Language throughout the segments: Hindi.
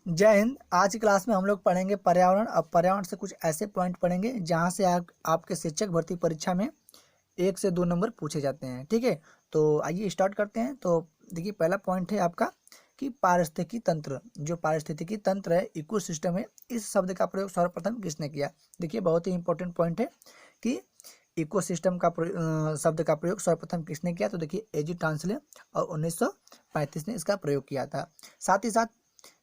जय हिंद। आज की क्लास में हम लोग पढ़ेंगे पर्यावरण। अब पर्यावरण से कुछ ऐसे पॉइंट पढ़ेंगे जहां से आपके शिक्षक भर्ती परीक्षा में 1 से 2 नंबर पूछे जाते हैं। ठीक है, तो आइए स्टार्ट करते हैं। तो देखिए, पहला पॉइंट है आपका कि पारिस्थितिकी तंत्र। जो पारिस्थितिकी तंत्र है, इकोसिस्टम है, इस शब्द का प्रयोग सर्वप्रथम किसने किया? देखिए, बहुत ही इंपॉर्टेंट पॉइंट है कि इकोसिस्टम का शब्द का प्रयोग सर्वप्रथम किसने किया? तो देखिए, एजी टांसले और 1935 ने इसका प्रयोग किया था। साथ ही साथ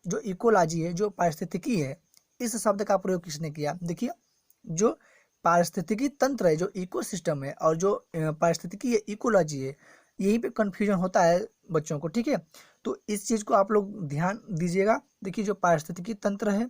जो इकोलॉजी है, जो पारिस्थितिकी है, इस शब्द का प्रयोग किसने किया? देखिए, जो पारिस्थितिकी तंत्र है, जो इकोसिस्टम है, और जो पारिस्थितिकी है, इकोलॉजी है, यहीं पे कंफ्यूजन होता है बच्चों को। ठीक है, तो इस चीज़ को आप लोग ध्यान दीजिएगा। देखिए, जो पारिस्थितिकी तंत्र है,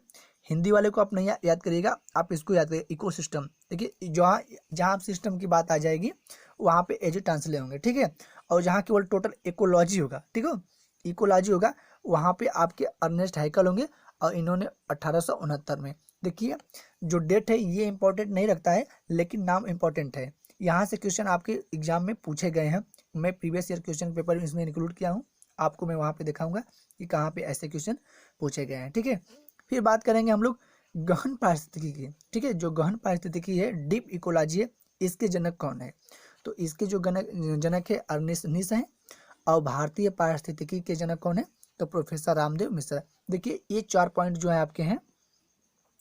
हिंदी वाले को आप नहीं याद करिएगा, आप इसको याद करिए, इकोसिस्टम। देखिए, जहाँ जहाँ आप सिस्टम की बात आ जाएगी वहाँ पे एज ट्रांसले होंगे। ठीक है, और जहाँ केवल टोटल इकोलॉजी होगा, ठीक है, इकोलॉजी होगा, वहाँ पे आपके अर्नेस्ट हैकल होंगे। और इन्होंने 1869 में, देखिए जो डेट है ये इंपॉर्टेंट नहीं रखता है, लेकिन नाम इंपॉर्टेंट है। यहाँ से क्वेश्चन आपके एग्जाम में पूछे गए हैं। मैं प्रीवियस ईयर क्वेश्चन पेपर इसमें इंक्लूड किया हूँ, आपको मैं वहाँ पे दिखाऊंगा कि कहाँ पे ऐसे क्वेश्चन पूछे गए हैं। ठीक है, फिर बात करेंगे हम लोग गहन पारिस्थितिकी की। ठीक है, जो गहन पारिस्थितिकी है, डीप इकोलॉजी है, इसके जनक कौन है? तो इसके जो जनक है अर्नेस्ट नीस हैं। और भारतीय पारिस्थितिकी के जनक कौन है? तो प्रोफेसर रामदेव मिश्रा। देखिए, ये 4 पॉइंट जो है आपके हैं,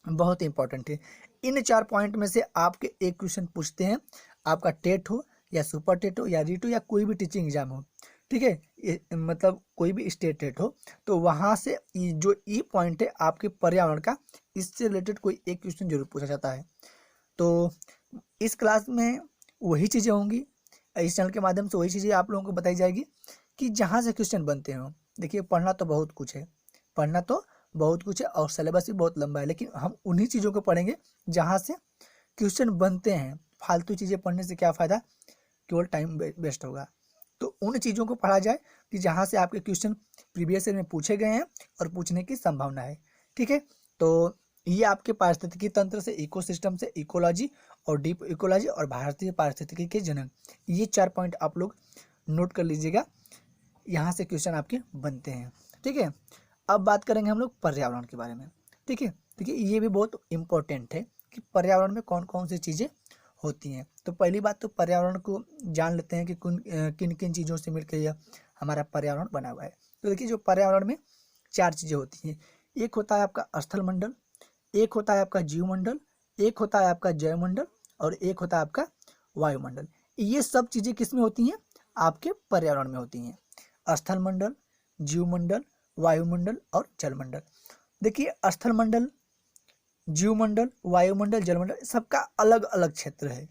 बहुत इंपॉर्टेंट है। इन 4 पॉइंट में से आपके एक क्वेश्चन पूछते हैं, आपका टेट हो या सुपर टेट हो या रीट हो या कोई भी टीचिंग एग्जाम हो। ठीक है, मतलब कोई भी स्टेट टेट हो, तो वहाँ से जो ई पॉइंट है आपके पर्यावरण का, इससे रिलेटेड कोई एक क्वेश्चन जरूर पूछा जाता है। तो इस क्लास में वही चीज़ें होंगी, इस चैनल के माध्यम से वही चीज़ें आप लोगों को बताई जाएगी कि जहाँ से क्वेश्चन बनते हो। देखिए, पढ़ना तो बहुत कुछ है, पढ़ना तो बहुत कुछ है, और सिलेबस भी बहुत लंबा है, लेकिन हम उन्हीं चीज़ों को पढ़ेंगे जहाँ से क्वेश्चन बनते हैं। फालतू चीज़ें पढ़ने से क्या फ़ायदा, केवल टाइम वेस्ट होगा। तो उन चीज़ों को पढ़ा जाए कि जहाँ से आपके क्वेश्चन प्रीवियस ईयर में पूछे गए हैं और पूछने की संभावना है। ठीक है, तो ये आपके पारिस्थितिकी तंत्र से, इकोसिस्टम से, इकोलॉजी और डीप इकोलॉजी और भारतीय पारिस्थितिकी के जनक, ये 4 पॉइंट आप लोग नोट कर लीजिएगा, यहाँ से क्वेश्चन आपके बनते हैं। ठीक है, अब बात करेंगे हम लोग पर्यावरण के बारे में। ठीक है, देखिए ये भी बहुत इंपॉर्टेंट है कि पर्यावरण में कौन कौन सी चीज़ें होती हैं। तो पहली बात तो पर्यावरण को जान लेते हैं कि किन किन चीज़ों से मिलकर यह हमारा पर्यावरण बना हुआ है। तो देखिए, जो पर्यावरण में 4 चीज़ें होती हैं। एक होता है आपका स्थल मंडल, एक होता है आपका जीवमंडल, एक होता है आपका जयमंडल, और एक होता है आपका वायुमंडल। ये सब चीज़ें किस में होती हैं? आपके पर्यावरण में होती हैं। स्थल मंडल, जीवमंडल, वायुमंडल और जलमंडल। देखिए, स्थल मंडल, जीवमंडल, वायुमंडल, जलमंडल, सबका अलग अलग क्षेत्र है,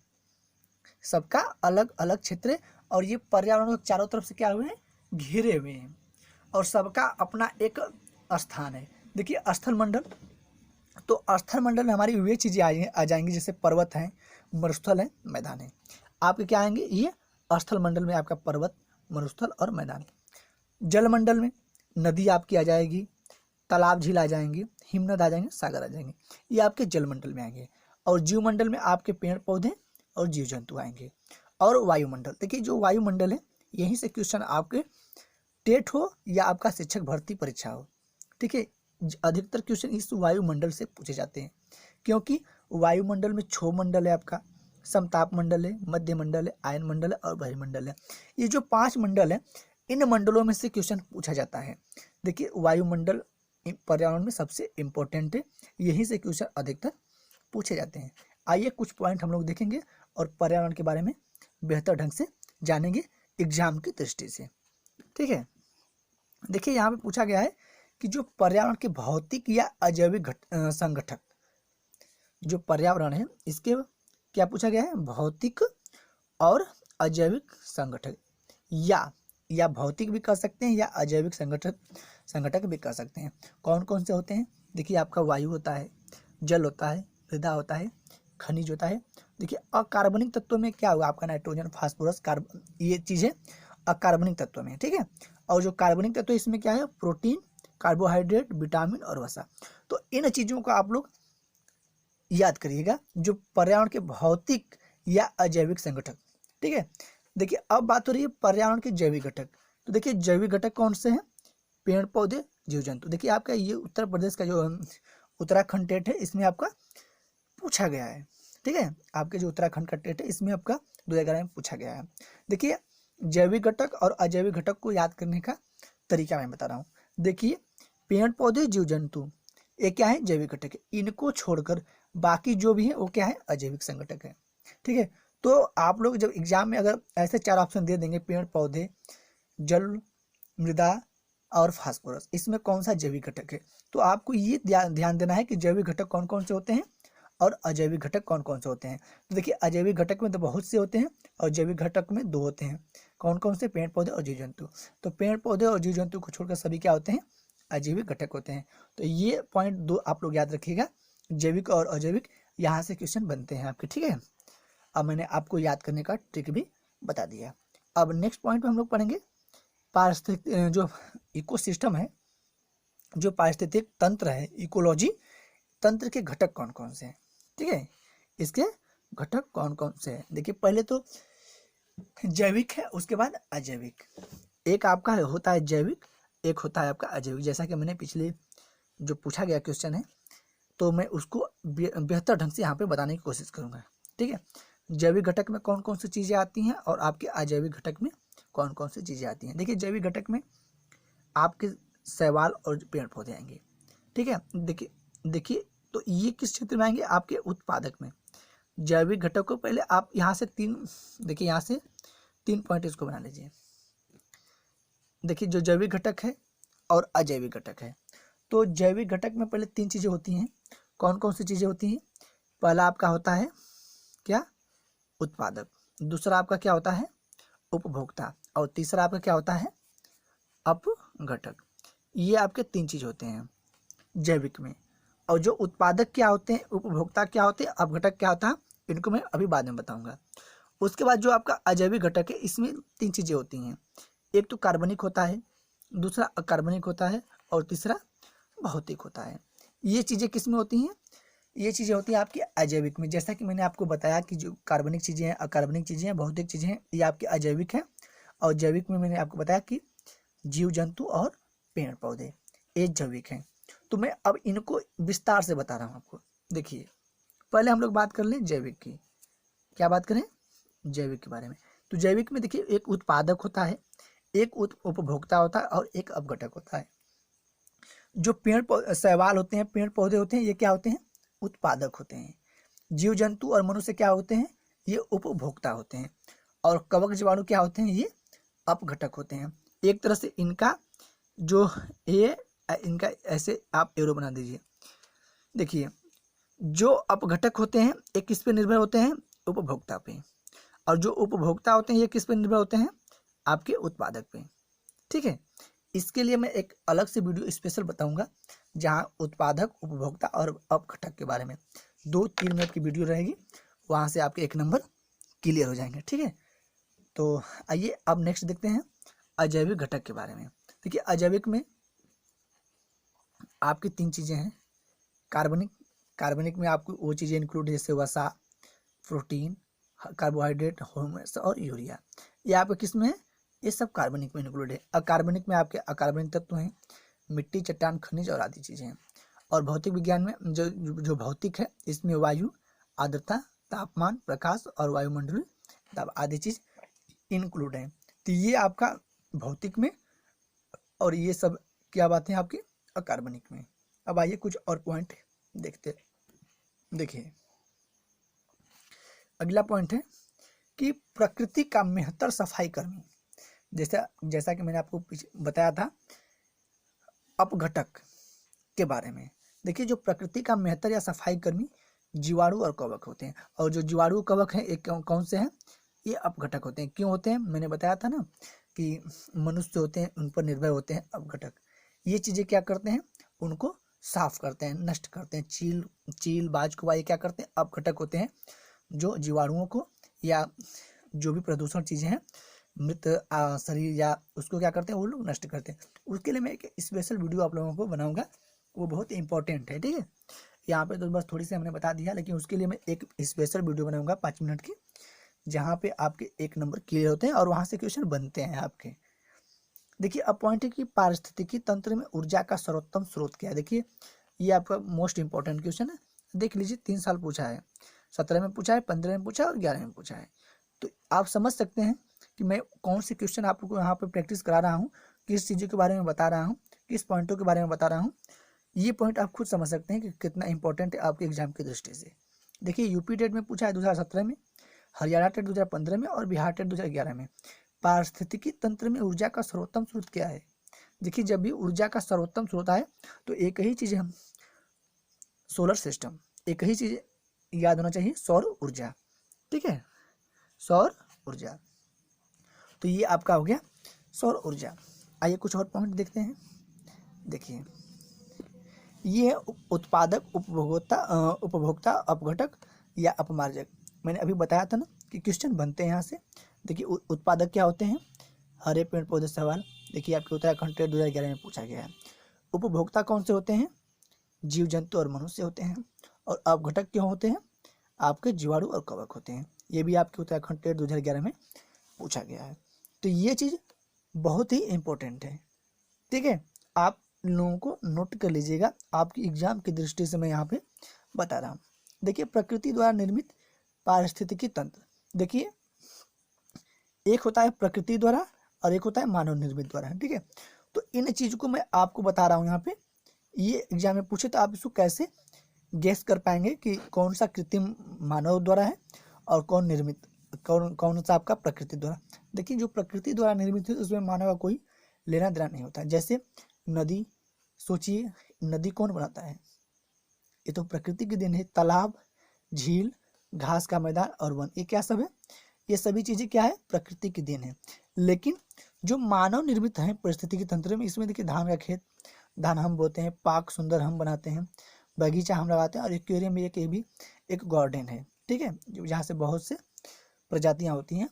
सबका अलग अलग क्षेत्र है। और ये पर्यावरण के चारों तरफ से क्या हुए हैं? घिरे हुए हैं, और सबका अपना एक स्थान है। देखिए, स्थल मंडल, तो स्थल मंडल में हमारी वे चीज़ें आ जाएंगी, जैसे पर्वत हैं, मरुस्थल हैं, मैदान हैं। आपके क्या आएंगे? ये स्थल मंडल में आपका पर्वत, मरुस्थल और मैदान। जलमंडल में नदी आपकी आ जाएगी, तालाब, झील आ जाएंगी, हिमनद आ जाएंगे, सागर आ जाएंगे, ये आपके जलमंडल में आएंगे। और जीवमंडल में आपके पेड़ पौधे और जीव जंतु आएंगे। और वायुमंडल, देखिए जो वायुमंडल है, यहीं से क्वेश्चन आपके टेट हो या आपका शिक्षक भर्ती परीक्षा हो। ठीक है, अधिकतर क्वेश्चन इस वायुमंडल से पूछे जाते हैं, क्योंकि वायुमंडल में क्षोभ मंडल है आपका, समताप मंडल है, मध्य मंडल है, आयन मंडल है और बहिर्मंडल है। ये जो 5 मंडल है, इन मंडलों में से क्वेश्चन पूछा जाता है। देखिए, वायुमंडल पर्यावरण में सबसे इंपॉर्टेंट है, यहीं से क्वेश्चन अधिकतर पूछे जाते हैं। आइए कुछ पॉइंट हम लोग देखेंगे और पर्यावरण के बारे में बेहतर ढंग से जानेंगे एग्जाम की दृष्टि से। ठीक है, देखिए यहाँ पे पूछा गया है कि जो पर्यावरण के भौतिक या अजैविक संगठक, जो पर्यावरण है इसके क्या पूछा गया है? भौतिक और अजैविक संगठक, या भौतिक भी कर सकते हैं या अजैविक संगठक भी कर सकते हैं। कौन कौन से होते हैं? देखिए, आपका वायु होता है, जल होता है, मृदा होता है, खनिज होता है। देखिए, अकार्बनिक तत्वों में क्या होगा? आपका नाइट्रोजन, फास्फोरस, कार्बन, ये चीज़ें अकार्बनिक तत्वों में। ठीक है, और जो कार्बनिक तत्व इसमें क्या है? प्रोटीन, कार्बोहाइड्रेट, विटामिन और वसा। तो इन चीज़ों को आप लोग याद करिएगा, जो पर्यावरण के भौतिक या अजैविक संगठक। ठीक है, देखिए अब बात हो रही है पर्यावरण के जैविक घटक। तो देखिए, जैविक घटक कौन से हैं? पेड़ पौधे, जीव जंतु। देखिए आपका ये उत्तर प्रदेश का जो उत्तराखंड टेट है इसमें आपका पूछा गया है, ठीक है। आपके जो उत्तराखंड का टेट है इसमें आपका 2011 में पूछा गया है। देखिए जैविक घटक और अजैविक घटक को याद करने का तरीका मैं बता रहा हूँ। देखिए पेड़ पौधे जीव जंतु ये क्या है, जैविक घटक है। इनको छोड़कर बाकी जो भी है वो क्या है, अजैविक संघटक है, ठीक है। तो आप लोग जब एग्जाम में अगर ऐसे 4 ऑप्शन दे देंगे, पेड़ पौधे, जल, मृदा और फास्फोरस, इसमें कौन सा जैविक घटक है, तो आपको ये ध्यान देना है कि जैविक घटक कौन कौन से होते हैं और अजैविक घटक कौन कौन से होते हैं। तो देखिए अजैविक घटक में तो बहुत से होते हैं और जैविक घटक में 2 होते हैं। कौन कौन से, पेड़ पौधे और जीव जंतु। तो पेड़ पौधे और जीव जंतु को छोड़कर सभी क्या होते हैं, अजैविक घटक होते हैं। तो ये पॉइंट 2 आप लोग याद रखिएगा, जैविक और अजैविक, यहाँ से क्वेश्चन बनते हैं आपके, ठीक है। अब मैंने आपको याद करने का ट्रिक भी बता दिया। अब नेक्स्ट पॉइंट में हम लोग पढ़ेंगे पारिस्थितिक जो इकोसिस्टम है, जो पारिस्थितिक तंत्र है, इकोलॉजी तंत्र के घटक कौन कौन से हैं, ठीक है। इसके घटक कौन कौन से हैं। देखिए पहले तो जैविक है, उसके बाद अजैविक। एक आपका होता है जैविक, एक होता है आपका अजैविक। जैसा कि मैंने पिछले जो पूछा गया क्वेश्चन है तो मैं उसको बेहतर ढंग से यहाँ पे बताने की कोशिश करूँगा, ठीक है। जैविक घटक में कौन कौन सी चीज़ें आती हैं और आपके अजैविक घटक में कौन कौन सी चीज़ें आती हैं। देखिए जैविक घटक में आपके शैवाल और पेड़ पौधे आएंगे, ठीक है। देखिए तो ये किस क्षेत्र में आएंगे, आपके उत्पादक में। जैविक घटक को पहले आप यहाँ से 3, देखिए यहाँ से 3 पॉइंट इसको बना लीजिए। देखिए जो जैविक घटक है और अजैविक घटक है, तो जैविक घटक में पहले 3 चीज़ें होती हैं। कौन कौन सी चीज़ें होती हैं, पहला आपका होता है क्या, उत्पादक, दूसरा आपका क्या होता है, उपभोक्ता, और तीसरा आपका क्या होता है, अपघटक। ये आपके 3 चीज़ होते हैं जैविक में। और जो उत्पादक क्या होते हैं, उपभोक्ता क्या होते हैं, अपघटक क्या होता है, इनको मैं अभी बाद में बताऊंगा। उसके बाद जो आपका अजैविक घटक है इसमें 3 चीज़ें होती हैं। एक तो कार्बनिक होता है, दूसरा अकार्बनिक होता है और तीसरा भौतिक होता है। ये चीज़ें किस में होती हैं, ये चीज़ें होती हैं आपकी अजैविक में। जैसा कि मैंने आपको बताया कि जो कार्बनिक चीज़ें हैं, अकार्बनिक चीज़ें हैं, भौतिक चीज़ें हैं, ये आपके अजैविक हैं। और जैविक में मैंने आपको बताया कि जीव जंतु और पेड़ पौधे ये जैविक हैं। तो मैं अब इनको विस्तार से बता रहा हूँ आपको। देखिए पहले हम लोग बात कर लें जैविक की। क्या बात करें, जैविक के बारे में। तो जैविक में देखिए एक उत्पादक होता है, एक उपभोक्ता होता है और एक अपघटक होता है। जो शैवाल होते हैं, पेड़ पौधे होते हैं, ये क्या होते हैं, उत्पादक होते हैं। जीव जंतु और मनुष्य क्या होते हैं, ये उपभोक्ता होते हैं। और कवक जीवाणु क्या होते हैं, ये अपघटक होते हैं। एक तरह से इनका जो ये इनका ऐसे आप एरो बना दीजिए। देखिए जो अपघटक होते हैं ये किस पे निर्भर होते हैं, उपभोक्ता पे। और जो उपभोक्ता होते हैं ये किस पे निर्भर होते हैं, आपके उत्पादक पे, ठीक है। इसके लिए मैं एक अलग से वीडियो स्पेशल बताऊंगा जहां उत्पादक, उपभोक्ता और अपघटक के बारे में 2-3 मिनट की वीडियो रहेगी, वहां से आपके 1 नंबर क्लियर हो जाएंगे, ठीक है। तो आइए अब नेक्स्ट देखते हैं अजैविक घटक के बारे में। देखिए अजैविक में आपकी 3 चीज़ें हैं। कार्बनिक में आपको वो चीज़ें इंक्लूड जैसे वसा, प्रोटीन, कार्बोहाइड्रेट, हार्मोन्स और यूरिया, ये आपके किस में है, ये सब कार्बनिक में इंक्लूड है। अकार्बनिक में आपके अकार्बनिक तत्व हैं, मिट्टी, चट्टान, खनिज और आदि चीज़ें हैं। और भौतिक विज्ञान में जो भौतिक है इसमें वायु, आर्द्रता, तापमान, प्रकाश और वायुमंडलीय दाब आदि चीज़ इंक्लूड है। तो ये आपका भौतिक में, और ये सब क्या बात है आपकी अकार्बनिक में। अब आइए कुछ और पॉइंट देखते। देखिए अगला पॉइंट है कि प्रकृति का मेहतर सफाई कर्मी। जैसा कि मैंने आपको बताया था अपघटक के बारे में। देखिए जो प्रकृति का मेहतर या सफाई कर्मी जीवाणु और कवक होते हैं। और जो जीवाणु कवक हैं एक कौन से हैं, ये अपघटक होते हैं। क्यों होते हैं, मैंने बताया था ना कि मनुष्य होते हैं उन पर निर्भर होते हैं अपघटक। ये चीज़ें क्या करते हैं, उनको साफ करते हैं, नष्ट करते हैं। चील, बाज, कौवा ये क्या करते हैं, अपघटक होते हैं, जो जीवाणुओं को या जो भी प्रदूषण चीज़ें हैं, मृत शरीर या उसको क्या करते हैं, वो लोग नष्ट करते हैं। उसके लिए मैं एक स्पेशल वीडियो आप लोगों को बनाऊंगा, वो बहुत इंपॉर्टेंट है, ठीक है। यहाँ पे तो बस थोड़ी सी हमने बता दिया, लेकिन उसके लिए मैं एक स्पेशल वीडियो बनाऊंगा 5 मिनट की, जहाँ पे आपके 1 नंबर क्लियर होते हैं और वहाँ से क्वेश्चन बनते हैं आपके। देखिए अब पॉइंट है कि पारिस्थितिकी तंत्र में ऊर्जा का सर्वोत्तम स्रोत क्या है। देखिए ये आपका मोस्ट इंपॉर्टेंट क्वेश्चन है, देख लीजिए 3 साल पूछा है, 17 में पूछा है, 15 में पूछा है और 11 में पूछा है। तो आप समझ सकते हैं कि मैं कौन से क्वेश्चन आपको यहाँ पे प्रैक्टिस करा रहा हूँ, किस चीज़ों के बारे में बता रहा हूँ, किस पॉइंटों के बारे में बता रहा हूँ। ये पॉइंट आप खुद समझ सकते हैं कि कितना इंपॉर्टेंट है आपके एग्जाम की दृष्टि से। देखिए यूपी टेट में पूछा है 2017 में, हरियाणा टेट 2015 में और बिहार टेट 2011 में। पारिस्थितिकी तंत्र में ऊर्जा का सर्वोत्तम स्रोत क्या है। देखिए जब भी ऊर्जा का सर्वोत्तम स्रोत है तो एक ही चीज़ है, सोलर सिस्टम, एक ही चीज़ याद होना चाहिए, सौर ऊर्जा। ठीक है, सौर ऊर्जा। तो ये आपका हो गया सौर ऊर्जा। आइए कुछ और पॉइंट देखते हैं। देखिए ये है उत्पादक, उपभोक्ता, अपघटक या अपमार्जक। मैंने अभी बताया था ना कि क्वेश्चन बनते हैं यहाँ से। देखिए उत्पादक क्या होते हैं, हरे पेड़ पौधे सवाल, देखिए आपके उत्तराखंड टेट 2011 में पूछा गया है। उपभोक्ता कौन से होते हैं, जीव जंतु और मनुष्य होते हैं। और अपघटक क्यों होते हैं, आपके जीवाणु और कवक होते हैं। ये भी आपके उत्तराखंड टेट 2011 में पूछा गया है। तो ये चीज़ बहुत ही इम्पोर्टेंट है। ठीक है, आप लोगों को नोट कर लीजिएगा, आपकी एग्जाम की दृष्टि से मैं यहाँ पे बता रहा हूँ। देखिए प्रकृति द्वारा निर्मित पारिस्थितिकी तंत्र। देखिए एक होता है प्रकृति द्वारा और एक होता है मानव निर्मित द्वारा। ठीक है, तो इन चीज़ों को मैं आपको बता रहा हूँ यहाँ पे। ये एग्जाम में पूछे तो आप इसको कैसे गेस कर पाएंगे कि कौन सा कृत्रिम मानव द्वारा है और कौन निर्मित, कौन सा आपका प्रकृति द्वारा। देखिए जो प्रकृति द्वारा निर्मित है उसमें मानव का कोई लेना देना नहीं होता। जैसे नदी, सोचिए नदी कौन बनाता है, ये तो प्रकृति की देन है। तालाब, झील, घास का मैदान और वन, ये क्या सब है, ये सभी चीजें क्या है, प्रकृति की देन है। लेकिन जो मानव निर्मित है परिस्थितिकी तंत्र में, इसमें देखिए धान का खेत, धान हम बोते हैं, पार्क सुंदर हम बनाते हैं, बगीचा हम लगाते हैं, और एक्वेरियम में एक ये भी एक गार्डन है। ठीक है, जहाँ से बहुत से प्रजातियां होती हैं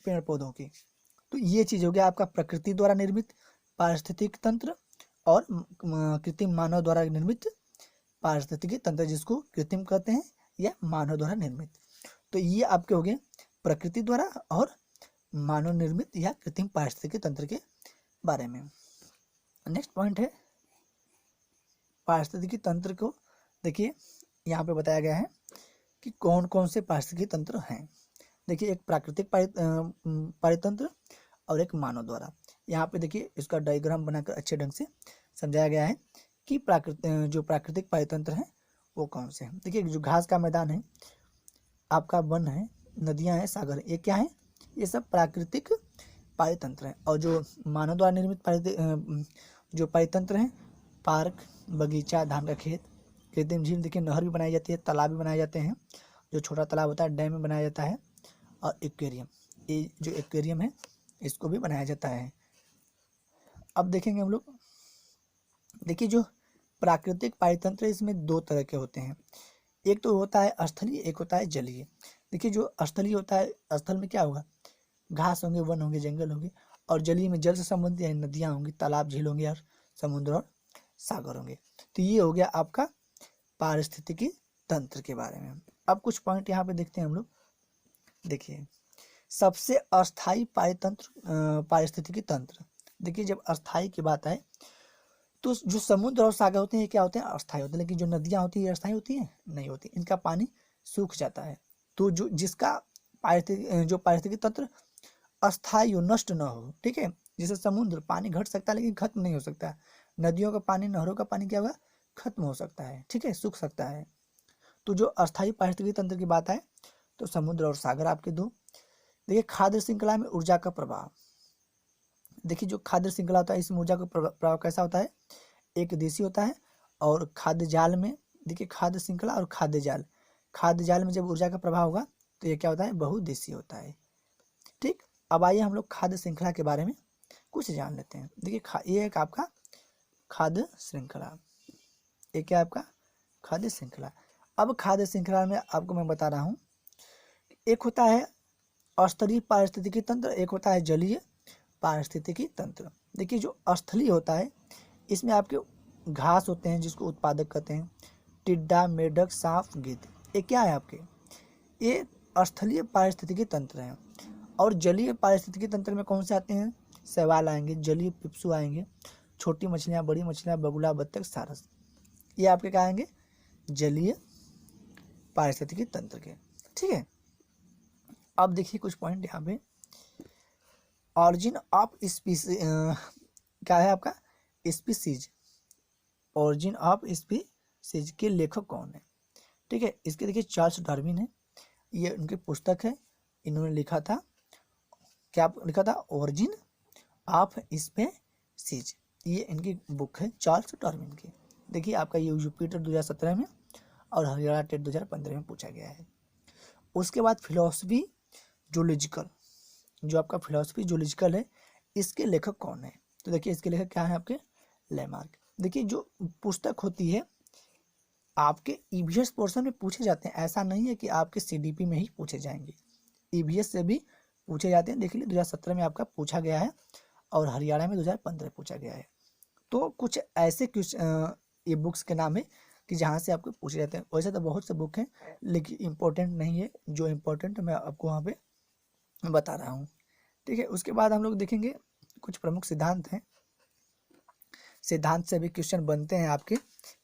पेड़ पौधों की। तो ये चीज हो गया आपका प्रकृति द्वारा निर्मित पारिस्थितिक तंत्र और कृत्रिम मानव द्वारा निर्मित पारिस्थितिकी तंत्र, जिसको कृत्रिम कहते हैं या मानव द्वारा निर्मित। तो ये आपके हो गए प्रकृति द्वारा और मानव निर्मित या कृत्रिम पारिस्थितिकी तंत्र के बारे में। नेक्स्ट पॉइंट है पारिस्थितिकी तंत्र को। देखिए यहाँ पे बताया गया है कि कौन कौन से पारिस्थितिकी तंत्र हैं। देखिए एक प्राकृतिक पारितंत्र और एक मानव द्वारा। यहाँ पे देखिए इसका डायग्राम बनाकर अच्छे ढंग से समझाया गया है कि जो प्राकृतिक पारितंत्र हैं वो कौन से हैं। देखिए जो घास का मैदान है, आपका वन है, नदियाँ हैं, सागर है, ये क्या है, ये सब प्राकृतिक पारितंत्र हैं। और जो मानव द्वारा निर्मित जो पारितंत्र हैं, पार्क, बगीचा, धान का खेत, कृत्रिम झील, देखिए नहर भी बनाई जाती है, तालाब भी बनाए जाते हैं, जो छोटा तालाब होता है डैम में बनाया जाता है, और एक्वेरियम, ये जो एक्वेरियम है इसको भी बनाया जाता है। अब देखेंगे हम लोग, देखिए जो प्राकृतिक पारितंत्र इसमें दो तरह के होते हैं, एक तो होता है स्थलीय, एक होता है जलीय। देखिए जो स्थलीय होता है, स्थल में क्या होगा, घास होंगे, वन होंगे, जंगल होंगे, और जलीय में जल से संबंधित यानी नदियाँ होंगी, तालाब, झील होंगे और समुद्र और सागर होंगे। तो ये हो गया आपका पारिस्थितिकी तंत्र के बारे में। अब कुछ पॉइंट यहाँ पे देखते हैं हम लोग। देखिए सबसे अस्थायी पारिस्थितिकी तंत्र। देखिए जब अस्थायी की बात आए तो जो समुद्र और सागर होते हैं ये क्या होते हैं, अस्थायी होते हैं। लेकिन जो नदियाँ होती है अस्थायी होती हैं, नहीं होती, इनका पानी सूख जाता है। तो जो जिसका पारिस्थितिकी तंत्र अस्थायी हो, नष्ट न हो। ठीक है, जैसे समुद्र पानी घट सकता है लेकिन खत्म नहीं हो सकता, नदियों का पानी, नहरों का पानी क्या होगा, खत्म हो सकता है। ठीक है, सूख सकता है। तो जो अस्थायी पारिस्थितिकी तंत्र की बात है तो समुद्र और सागर आपके दो। देखिए खाद्य श्रृंखला में ऊर्जा का प्रभाव। देखिए जो खाद्य श्रृंखला होता है इसमें ऊर्जा का प्रभाव कैसा होता है, एक देशी होता है। और खाद्य जाल में, देखिए खाद्य श्रृंखला और खाद्य जाल, खाद्य जाल में जब ऊर्जा का प्रभाव होगा तो ये क्या होता है, बहुदेशीय होता है। ठीक, अब आइए हम लोग खाद्य श्रृंखला के बारे में कुछ जान लेते हैं। देखिए ये एक आपका खाद्य श्रृंखला, ये क्या आपका खाद्य श्रृंखला। अब खाद्य श्रृंखला में आपको मैं बता रहा हूँ, एक होता है स्थलीय पारिस्थितिकी तंत्र, एक होता है जलीय पारिस्थितिकी तंत्र। देखिए जो स्थलीय होता है इसमें आपके घास होते हैं जिसको उत्पादक कहते हैं, टिड्डा, मेढक, सांप, गिद्ध, ये क्या है आपके, ये स्थलीय पारिस्थितिकी तंत्र हैं। और जलीय पारिस्थितिकी तंत्र में कौन से आते हैं, शैवाल आएंगे, जलीय पिप्सू आएंगे, छोटी मछलियाँ, बड़ी मछलियाँ, बगुला, बत्तख, सारस, ये आपके क्या आएंगे, जलीय पारिस्थितिकी तंत्र के। ठीक है, अब देखिए कुछ पॉइंट यहाँ पे, ऑरिजिन ऑफ स्पीसीज क्या है आपका, स्पीसीज, ऑरिजिन ऑफ स्पीसीज के लेखक कौन है। ठीक है, इसके देखिए चार्ल्स डार्विन है, ये उनकी पुस्तक है, इन्होंने लिखा था, क्या लिखा था, ओरिजिन ऑफ स्पीसीज, ये इनकी बुक है चार्ल्स डार्विन की। देखिए आपका ये यूपीटर 2017 में और हरियाणा टेट 2015 में पूछा गया है। उसके बाद फिलोसफी जूलॉजिकल, जो आपका फिलोसफी जूलॉजिकल है, इसके लेखक कौन है। तो देखिए इसके लेखक क्या है आपके, लेमार्क। देखिए जो पुस्तक होती है आपके ईवीएस पोर्शन में पूछे जाते हैं, ऐसा नहीं है कि आपके सीडीपी में ही पूछे जाएंगे, ईवीएस से भी पूछे जाते हैं। देख लीजिए 2017 में आपका पूछा गया है और हरियाणा में 2015 पूछा गया है। तो कुछ ऐसे ये बुक्स के नाम है कि जहाँ से आपको पूछे जाते हैं। वैसे तो बहुत से बुक हैं लेकिन इम्पोर्टेंट नहीं है, जो इम्पोर्टेंट मैं आपको वहाँ पे बता रहा हूँ। ठीक है, उसके बाद हम लोग देखेंगे कुछ प्रमुख सिद्धांत हैं, सिद्धांत से भी क्वेश्चन बनते हैं आपके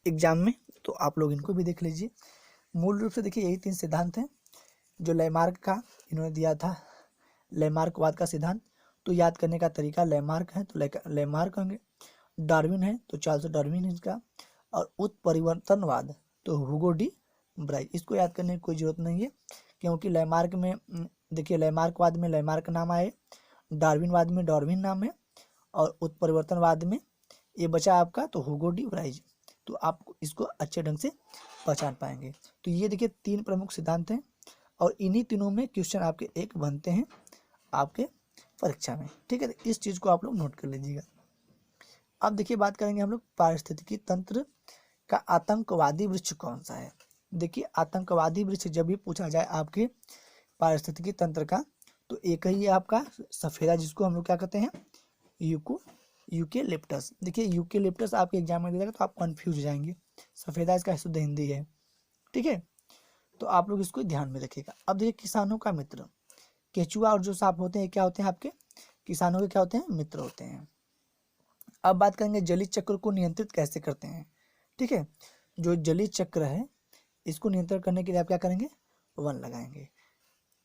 एग्जाम में, तो आप लोग इनको भी देख लीजिए। मूल रूप से देखिए यही 3 सिद्धांत हैं जो लेमार्क का इन्होंने दिया था, लेमार्कवाद का सिद्धांत। तो याद करने का तरीका, लेमार्क है तो लेमार्क होंगे, डार्विन है तो चार्ल्स डार्विन है इसका, और उत्परिवर्तनवाद तो हुगो डी ब्राइट। इसको याद करने की कोई जरूरत नहीं है, क्योंकि लेमार्क में देखिए लेमार्कवाद में लेमार्क नाम आए, डार्विनवाद में डार्विन नाम है, और उत्परिवर्तनवाद में ये बचा आपका तो हुगो डी ब्राइट। तो आप इसको अच्छे ढंग से पहचान पाएंगे। तो ये देखिए 3 प्रमुख सिद्धांत हैं और इन्हीं तीनों में क्वेश्चन आपके एक बनते हैं आपके परीक्षा में। ठीक है, तो इस चीज़ को आप लोग नोट कर लीजिएगा। अब देखिए बात करेंगे हम लोग पारिस्थितिकी तंत्र का आतंकवादी वृक्ष कौन सा है। देखिए आतंकवादी वृक्ष जब भी पूछा जाए आपके पारिस्थितिकी तंत्र का, तो एक ही है आपका सफेदा, जिसको हम लोग क्या कहते हैं, यूकेलिप्टस। देखिए यूकेलिप्टस आपके एग्जाम में दिया तो आप कंफ्यूज हो जाएंगे, सफेदा इसका शुद्ध हिंदी है। ठीक है, तो आप लोग इसको ध्यान में रखिएगा। अब देखिए किसानों का मित्र, केचुआ और जो सांप होते हैं क्या होते हैं आपके, किसानों के क्या होते हैं, मित्र होते हैं। अब बात करेंगे जलीय चक्र को नियंत्रित कैसे करते हैं। ठीक है, जो जलीय चक्र है इसको नियंत्रण करने के लिए आप क्या करेंगे, वन लगाएंगे।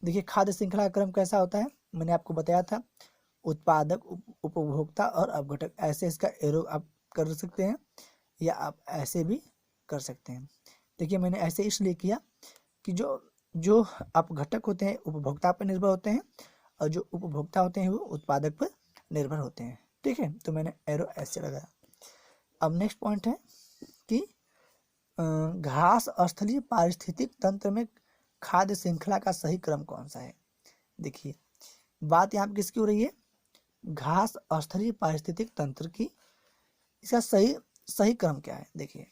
देखिए खाद्य श्रृंखला का क्रम कैसा होता है, मैंने आपको बताया था, उत्पादक, उपभोक्ता और अपघटक, ऐसे इसका एरो आप कर सकते हैं या आप ऐसे भी कर सकते हैं। देखिए मैंने ऐसे इसलिए किया कि जो जो अपघटक होते हैं उपभोक्ता पर निर्भर होते हैं और जो उपभोक्ता होते हैं वो उत्पादक पर निर्भर होते हैं। ठीक है, तो मैंने एरो ऐसे लगाया। अब नेक्स्ट पॉइंट है कि घास स्थलीय पारिस्थितिक तंत्र में खाद्य श्रृंखला का सही क्रम कौन सा है। देखिए बात यहाँ पे किसकी हो रही है, घास स्थलीय पारिस्थितिक तंत्र की, इसका सही क्रम क्या है। देखिए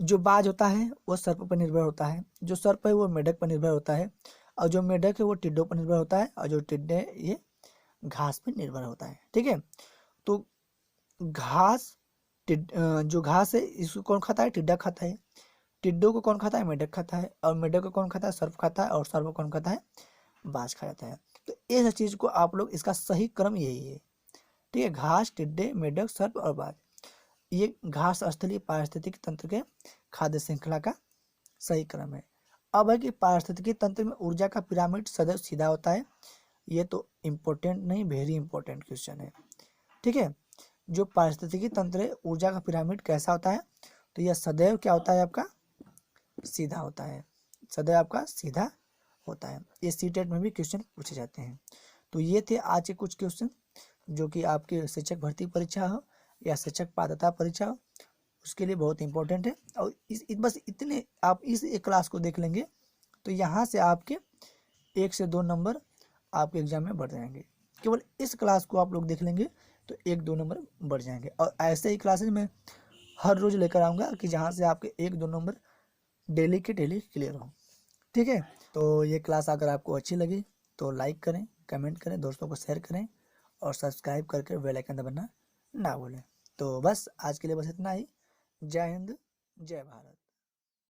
जो बाज होता है वो सर्प पर निर्भर होता है, जो सर्प है वो मेढक पर निर्भर होता है, और जो मेढक है वो टिड्डों पर निर्भर होता है, और जो टिड्डे ये घास पर निर्भर होता है। ठीक है, तो घास जो घास है इसको कौन खाता है, टिड्डा खाता है, टिड्डों को कौन खाता है, मेढक खाता है, और मेढक को कौन खाता है, सर्प खाता है, और सर्प को कौन खाता है, बाज खा जाता है। तो इस चीज को आप लोग, इसका सही क्रम यही है। ठीक है, घास, टिड्डे, मेढक, सर्प और बाज, ये घास स्थलीय पारिस्थितिक तंत्र के खाद्य श्रृंखला का सही क्रम है। अब है कि पारिस्थितिकी तंत्र में ऊर्जा का पिरामिड सदैव सीधा होता है, ये तो इम्पोर्टेंट नहीं, वेरी इंपॉर्टेंट क्वेश्चन है। ठीक है, जो पारिस्थितिकी तंत्र है ऊर्जा का पिरामिड कैसा होता है, तो यह सदैव क्या होता है आपका, सीधा होता है, सदैव आपका सीधा होता है। ये सीटेट में भी क्वेश्चन पूछे जाते हैं। तो ये थे आज के कुछ क्वेश्चन जो कि आपके शिक्षक भर्ती परीक्षा हो या शिक्षक पात्रता परीक्षा हो उसके लिए बहुत इंपॉर्टेंट है। और बस इतने आप इस एक क्लास को देख लेंगे तो यहाँ से आपके 1 से 2 नंबर आपके एग्जाम में बढ़ जाएंगे। केवल इस क्लास को आप लोग देख लेंगे तो 1-2 नंबर बढ़ जाएंगे। और ऐसे ही क्लासेज में हर रोज लेकर आऊँगा कि जहाँ से आपके 1-2 नंबर डेली के डेली क्लियर हो। ठीक है, तो ये क्लास अगर आपको अच्छी लगी तो लाइक करें, कमेंट करें, दोस्तों को शेयर करें और सब्सक्राइब करके बेल आइकन दबाना ना भूलें। तो बस आज के लिए बस इतना ही। जय हिंद, जय भारत।